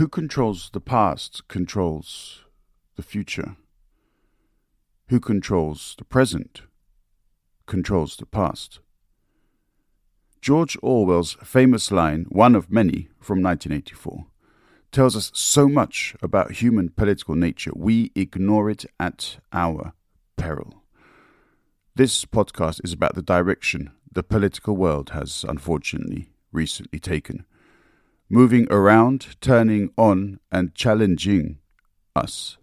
Who controls the past controls the future. Who controls the present controls the past. George Orwell's famous line, one of many from 1984, tells us so much about human political nature, we ignore it at our peril. This podcast is about the direction the political world has unfortunately recently taken, moving around, turning on and challenging us.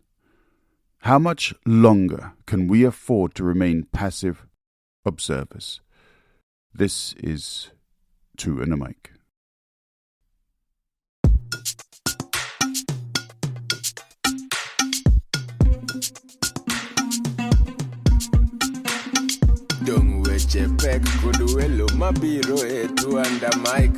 How much longer can we afford to remain passive observers? This is Two and a Mic. Dung weche pek kod welo mabiro e Two and a Mic.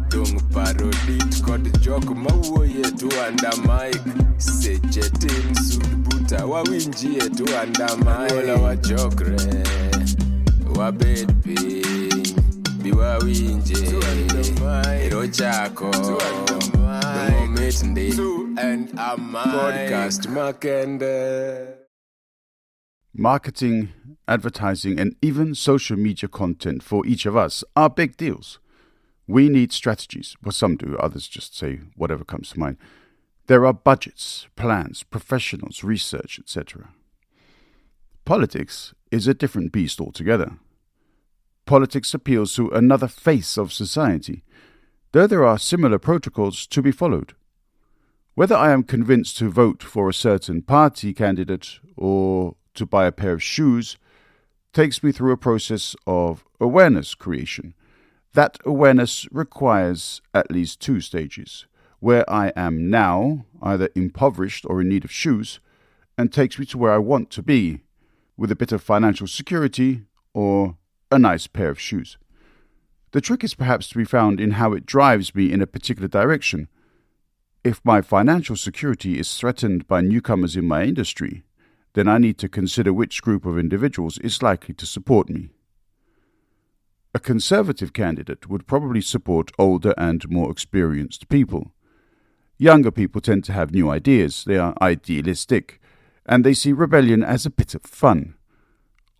Dung parodit kod jok mawuoye Two and a Mic. Seche tin sud buta wawinji e Two and a Mic. Wola wachokre wabed piny bi wawinje ero chako Dungo mit ndi Two and a Mic podcast makende. Marketing, advertising, and even social media content for each of us are big deals. We need strategies. Well, some do, others just say whatever comes to mind. There are budgets, plans, professionals, research, etc. Politics is a different beast altogether. Politics appeals to another face of society, though there are similar protocols to be followed. Whether I am convinced to vote for a certain party candidate or to buy a pair of shoes takes me through a process of awareness creation. That awareness requires at least two stages, where I am now either impoverished or in need of shoes, and takes me to where I want to be, with a bit of financial security or a nice pair of shoes. The trick is perhaps to be found in how it drives me in a particular direction. If my financial security is threatened by newcomers in my industry, then I need to consider which group of individuals is likely to support me. A conservative candidate would probably support older and more experienced people. Younger people tend to have new ideas, they are idealistic, and they see rebellion as a bit of fun.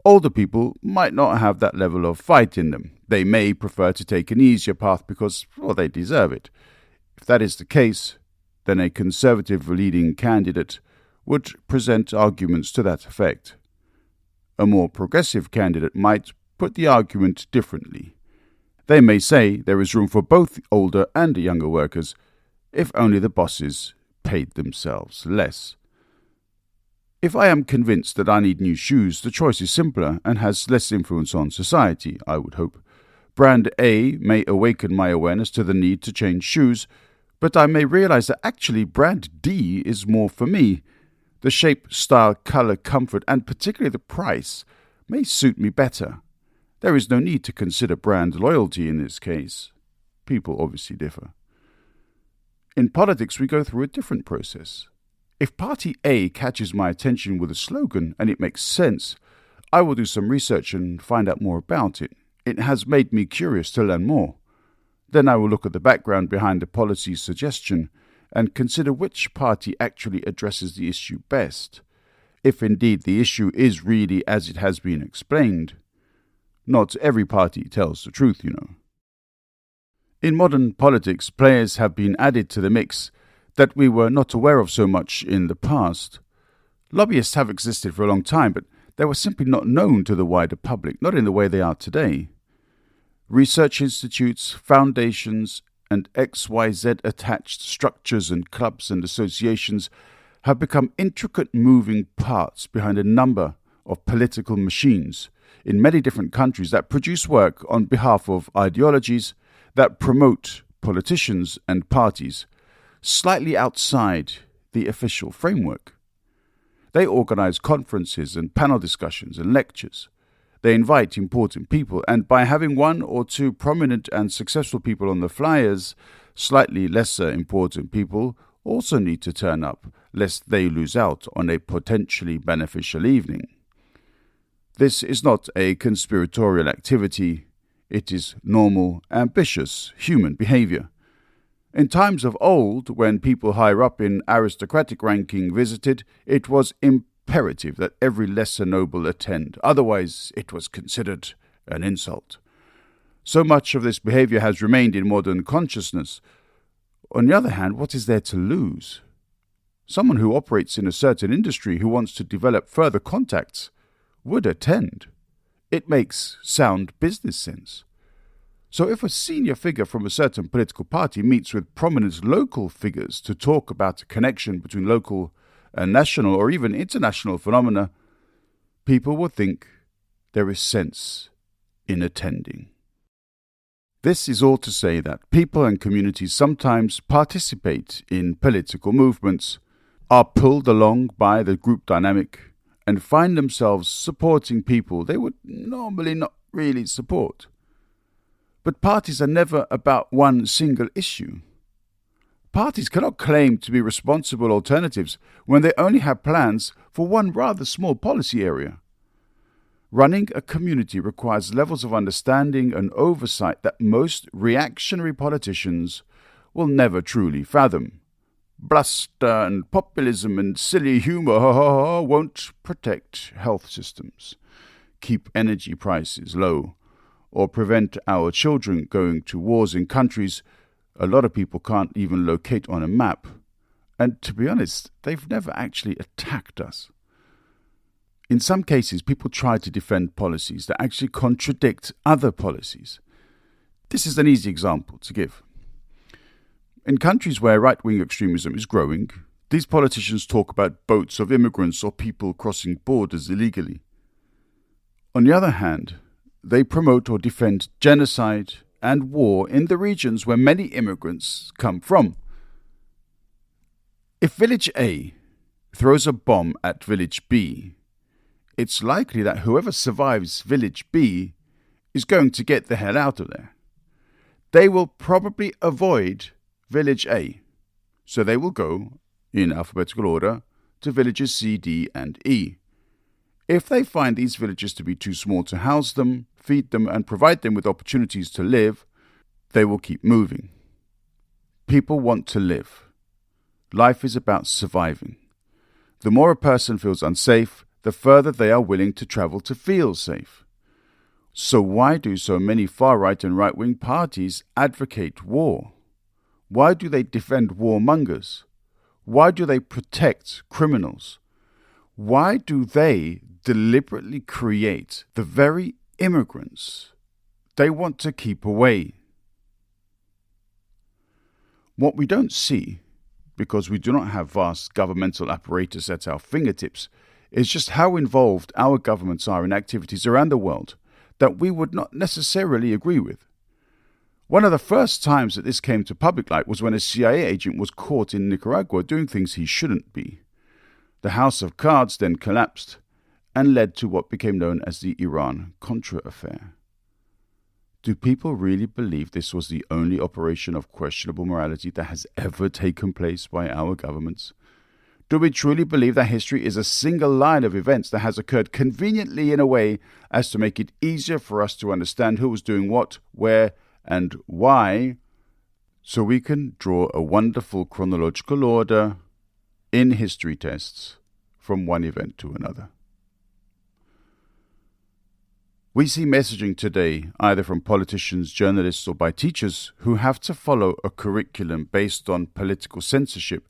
Older people might not have that level of fight in them. They may prefer to take an easier path because, well, they deserve it. If that is the case, then a conservative leading candidate would present arguments to that effect. A more progressive candidate might put the argument differently. They may say there is room for both older and younger workers, if only the bosses paid themselves less. If I am convinced that I need new shoes, the choice is simpler and has less influence on society, I would hope. Brand A may awaken my awareness to the need to change shoes, but I may realize that actually brand D is more for me. The shape, style, color, comfort, and particularly the price may suit me better. There is no need to consider brand loyalty in this case. People obviously differ. In politics, we go through a different process. If Party A catches my attention with a slogan and it makes sense, I will do some research and find out more about it. It has made me curious to learn more. Then I will look at the background behind the policy suggestion and consider which party actually addresses the issue best, if indeed the issue is really as it has been explained. Not every party tells the truth, you know. In modern politics, players have been added to the mix that we were not aware of so much in the past. Lobbyists have existed for a long time, but they were simply not known to the wider public, not in the way they are today. Research institutes, foundations, and XYZ-attached structures and clubs and associations have become intricate moving parts behind a number of political machines in many different countries that produce work on behalf of ideologies that promote politicians and parties slightly outside the official framework. They organize conferences and panel discussions and lectures. They invite important people, and by having one or two prominent and successful people on the flyers, slightly lesser important people also need to turn up, lest they lose out on a potentially beneficial evening. This is not a conspiratorial activity. It is normal, ambitious human behavior. In times of old, when people higher up in aristocratic ranking visited, it was imperative that every lesser noble attend, otherwise it was considered an insult. So much of this behavior has remained in modern consciousness. On the other hand, what is there to lose? Someone who operates in a certain industry who wants to develop further contacts would attend. It makes sound business sense. So if a senior figure from a certain political party meets with prominent local figures to talk about a connection between local and national or even international phenomena, people will think there is sense in attending. This is all to say that people and communities sometimes participate in political movements, are pulled along by the group dynamic, and find themselves supporting people they would normally not really support. But parties are never about one single issue. Parties cannot claim to be responsible alternatives when they only have plans for one rather small policy area. Running a community requires levels of understanding and oversight that most reactionary politicians will never truly fathom. Bluster and populism and silly humour won't protect health systems, keep energy prices low, or prevent our children going to wars in countries a lot of people can't even locate on a map. And to be honest, they've never actually attacked us. In some cases, people try to defend policies that actually contradict other policies. This is an easy example to give. In countries where right-wing extremism is growing, these politicians talk about boats of immigrants or people crossing borders illegally. On the other hand, they promote or defend genocide and war in the regions where many immigrants come from. If Village A throws a bomb at Village B, it's likely that whoever survives Village B is going to get the hell out of there. They will probably avoid Village A, so they will go, in alphabetical order, to villages C, D, and E. If they find these villages to be too small to house them, feed them, and provide them with opportunities to live, they will keep moving. People want to live. Life is about surviving. The more a person feels unsafe, the further they are willing to travel to feel safe. So why do so many far-right and right-wing parties advocate war? Why do they defend warmongers? Why do they protect criminals? Why do they deliberately create the very immigrants they want to keep away? What we don't see, because we do not have vast governmental apparatus at our fingertips, is just how involved our governments are in activities around the world that we would not necessarily agree with. One of the first times that this came to public light was when a CIA agent was caught in Nicaragua doing things he shouldn't be. The House of Cards then collapsed and led to what became known as the Iran-Contra affair. Do people really believe this was the only operation of questionable morality that has ever taken place by our governments? Do we truly believe that history is a single line of events that has occurred conveniently in a way as to make it easier for us to understand who was doing what, where, and why, so we can draw a wonderful chronological order in history tests from one event to another? We see messaging today, either from politicians, journalists, or by teachers who have to follow a curriculum based on political censorship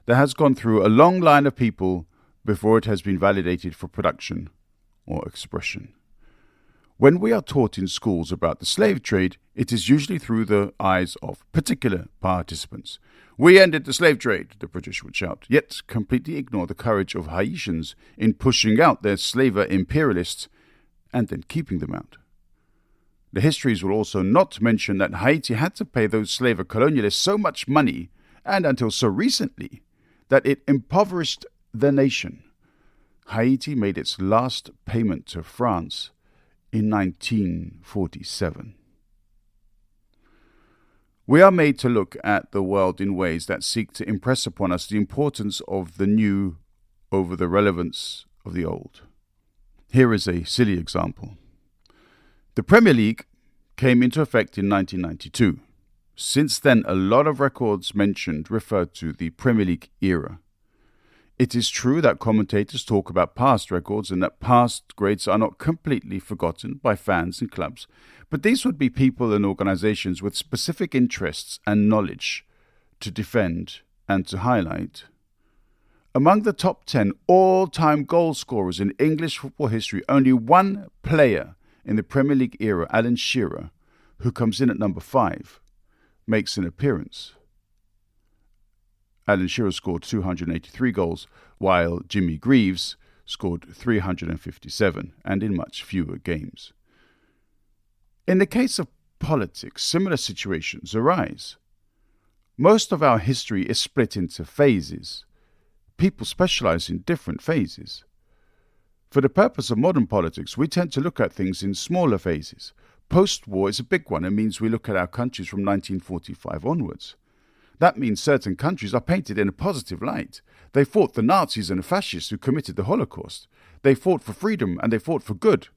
that has gone through a long line of people before it has been validated for production or expression. When we are taught in schools about the slave trade, it is usually through the eyes of particular participants. "We ended the slave trade," the British would shout, yet completely ignore the courage of Haitians in pushing out their slaver imperialists and then keeping them out. The histories will also not mention that Haiti had to pay those slaver colonialists so much money, and until so recently, that it impoverished the nation. Haiti made its last payment to France in 1947. We are made to look at the world in ways that seek to impress upon us the importance of the new over the relevance of the old. Here is a silly example. The Premier League came into effect in 1992. Since then, a lot of records mentioned refer to the Premier League era. It is true that commentators talk about past records and that past greats are not completely forgotten by fans and clubs, but these would be people and organizations with specific interests and knowledge to defend and to highlight. Among the top 10 all-time goal scorers in English football history, only one player in the Premier League era, Alan Shearer, who comes in at number 5, makes an appearance. Alan Shearer scored 283 goals, while Jimmy Greaves scored 357, and in much fewer games. In the case of politics, similar situations arise. Most of our history is split into phases. People specialize in different phases. For the purpose of modern politics, we tend to look at things in smaller phases. Post-war is a big one. It means we look at our countries from 1945 onwards. That means certain countries are painted in a positive light. They fought the Nazis and the fascists who committed the Holocaust. They fought for freedom and they fought for good.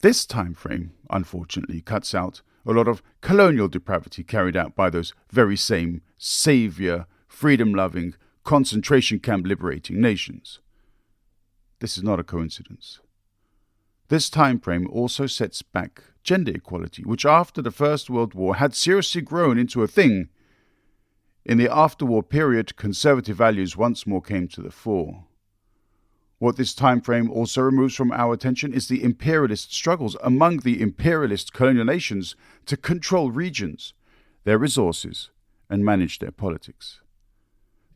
This time frame, unfortunately, cuts out a lot of colonial depravity carried out by those very same saviour, freedom-loving, concentration camp liberating nations. This is not a coincidence. This time frame also sets back gender equality, which after the First World War had seriously grown into a thing. In the after-war period, conservative values once more came to the fore. What this time frame also removes from our attention is the imperialist struggles among the imperialist colonial nations to control regions, their resources, and manage their politics.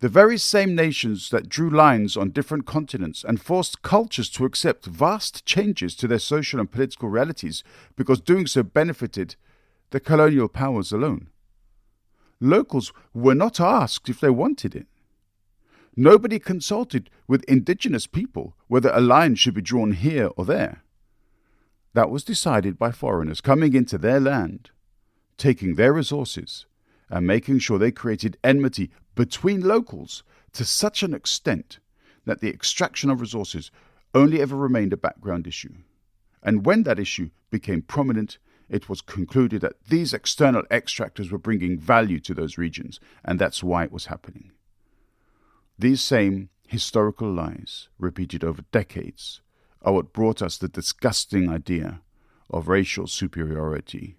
The very same nations that drew lines on different continents and forced cultures to accept vast changes to their social and political realities because doing so benefited the colonial powers alone. Locals were not asked if they wanted it. Nobody consulted with indigenous people whether a line should be drawn here or there. That was decided by foreigners coming into their land, taking their resources, and making sure they created enmity between locals to such an extent that the extraction of resources only ever remained a background issue. And when that issue became prominent, it was concluded that these external extractors were bringing value to those regions, and that's why it was happening. These same historical lies, repeated over decades, are what brought us the disgusting idea of racial superiority,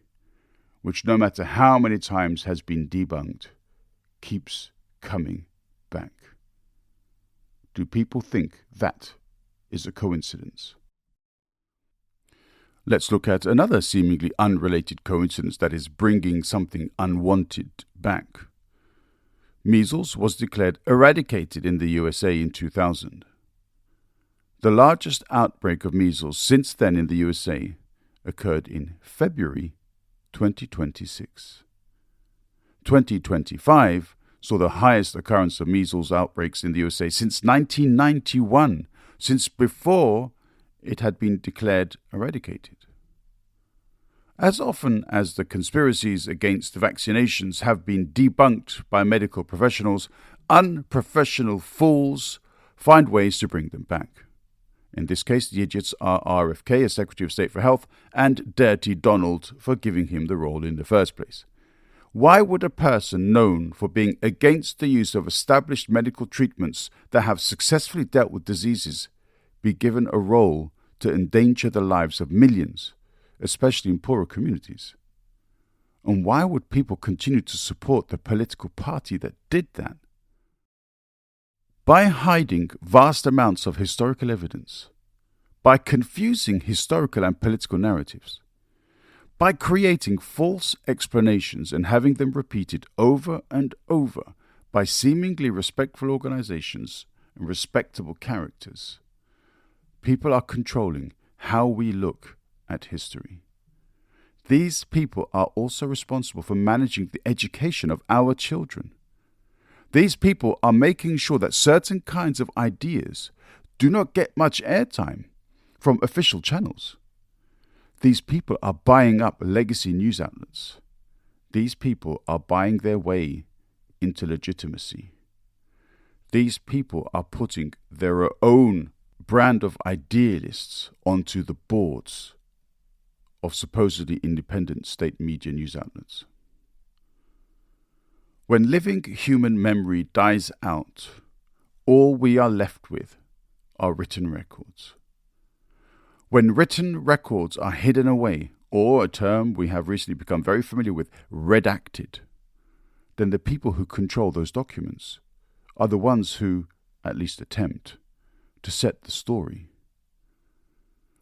which no matter how many times has been debunked, keeps coming back. Do people think that is a coincidence? Let's look at another seemingly unrelated coincidence that is bringing something unwanted back. Measles was declared eradicated in the USA in 2000. The largest outbreak of measles since then in the USA occurred in February 2026. 2025 saw the highest occurrence of measles outbreaks in the USA since 1991, since before it had been declared eradicated. As often as the conspiracies against vaccinations have been debunked by medical professionals, unprofessional fools find ways to bring them back. In this case, the idiots are RFK as Secretary of State for Health and Dirty Donald for giving him the role in the first place. Why would a person known for being against the use of established medical treatments that have successfully dealt with diseases be given a role to endanger the lives of millions, especially in poorer communities? And why would people continue to support the political party that did that? By hiding vast amounts of historical evidence, by confusing historical and political narratives, by creating false explanations and having them repeated over and over by seemingly respectful organizations and respectable characters, people are controlling how we look at history. These people are also responsible for managing the education of our children. These people are making sure that certain kinds of ideas do not get much airtime from official channels. These people are buying up legacy news outlets. These people are buying their way into legitimacy. These people are putting their own brand of idealists onto the boards of supposedly independent state media news outlets. When living human memory dies out, all we are left with are written records. When written records are hidden away, or a term we have recently become very familiar with, redacted, then the people who control those documents are the ones who, at least attempt, to set the story.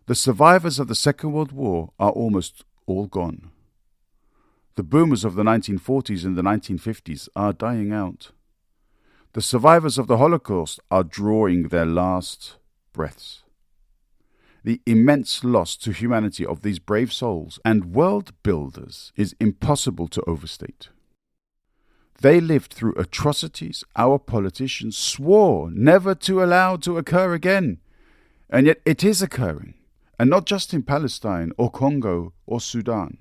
The survivors of the Second World War are almost all gone. The boomers of the 1940s and the 1950s are dying out. The survivors of the Holocaust are drawing their last breaths. The immense loss to humanity of these brave souls and world builders is impossible to overstate. They lived through atrocities our politicians swore never to allow to occur again, and yet it is occurring, and not just in Palestine or Congo or Sudan.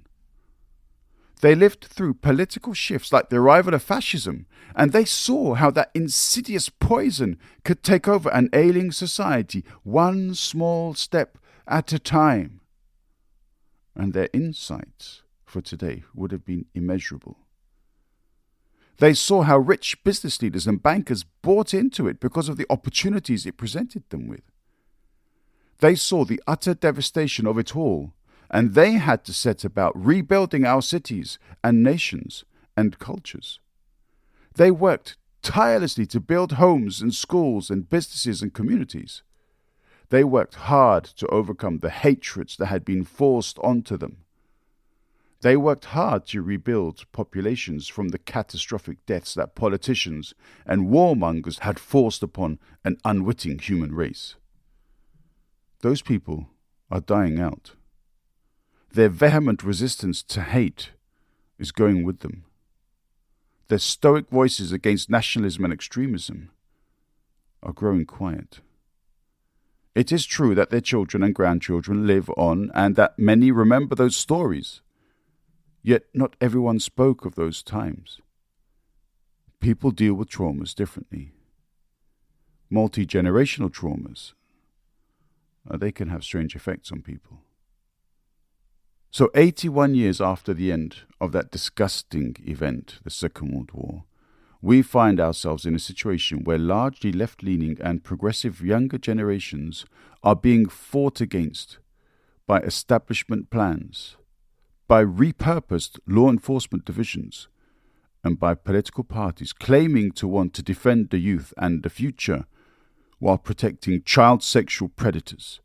They lived through political shifts like the arrival of fascism, and they saw how that insidious poison could take over an ailing society one small step at a time. And their insights for today would have been immeasurable. They saw how rich business leaders and bankers bought into it because of the opportunities it presented them with. They saw the utter devastation of it all, and they had to set about rebuilding our cities and nations and cultures. They worked tirelessly to build homes and schools and businesses and communities. They worked hard to overcome the hatreds that had been forced onto them. They worked hard to rebuild populations from the catastrophic deaths that politicians and warmongers had forced upon an unwitting human race. Those people are dying out. Their vehement resistance to hate is going with them. Their stoic voices against nationalism and extremism are growing quiet. It is true that their children and grandchildren live on and that many remember those stories. Yet not everyone spoke of those times. People deal with traumas differently. Multi-generational traumas, they can have strange effects on people. So 81 years after the end of that disgusting event, the Second World War, we find ourselves in a situation where largely left-leaning and progressive younger generations are being fought against by establishment plans, by repurposed law enforcement divisions, and by political parties claiming to want to defend the youth and the future while protecting child sexual predators,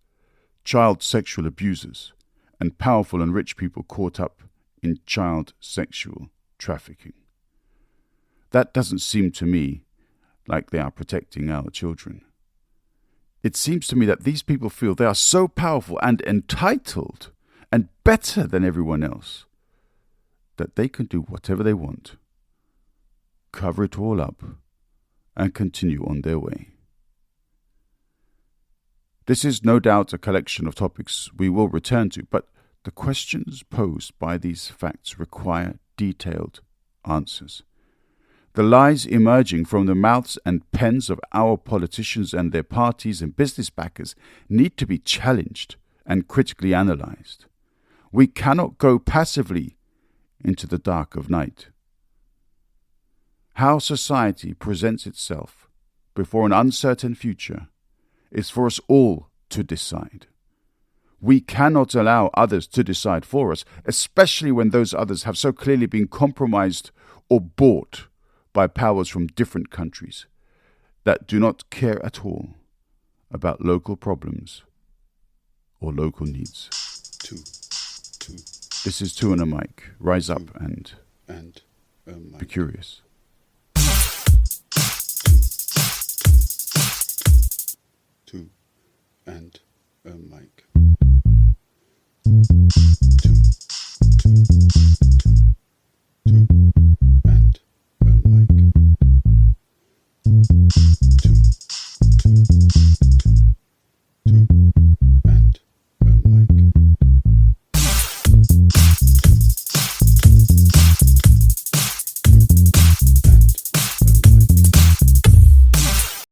child sexual abusers, and powerful and rich people caught up in child sexual trafficking. That doesn't seem to me like they are protecting our children. It seems to me that these people feel they are so powerful and entitled and better than everyone else that they can do whatever they want, cover it all up, and continue on their way. This is no doubt a collection of topics we will return to, but the questions posed by these facts require detailed answers. The lies emerging from the mouths and pens of our politicians and their parties and business backers need to be challenged and critically analyzed. We cannot go passively into the dark of night. How society presents itself before an uncertain future is for us all to decide. We cannot allow others to decide for us, especially when those others have so clearly been compromised or bought by powers from different countries that do not care at all about local problems or local needs. This is Two and a Mic. Rise up and be curious. Two and a mic.